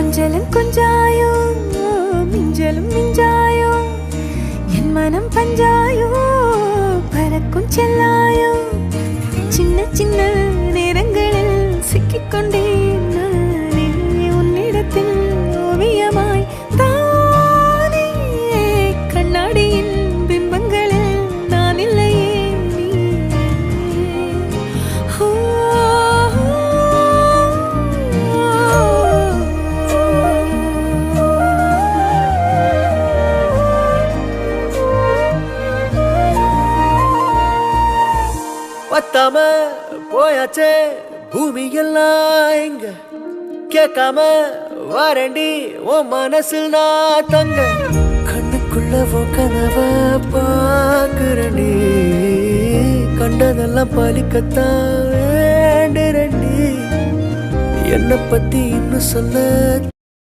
கொஞ்சலும் கொஞ்சாயோ மிஞ்சலும் மிஞ்சாயோ என் மனம் பஞ்சாயோ பறக்கும் செல்லாயோ சின்ன சின்ன நேரங்களில் சிக்கிக்கொண்டேன் நானே உன்னிடத்தில் ஓவியமாய் தானே கண்ணாடியின் பிம்பங்களில் நான் இல்லையே பத்தாம போயாச்சே பூமி எல்லாம் இங்க கேட்காம வாரண்டி உன் மனசில் நான் தங்க கண்ணுக்குள்ள உன் கனவ பாக்குறண்டி கண்டதெல்லாம் பலிக்கத்தான் வேண்டுறண்டி என்னை பத்தி இன்னும் சொல்ல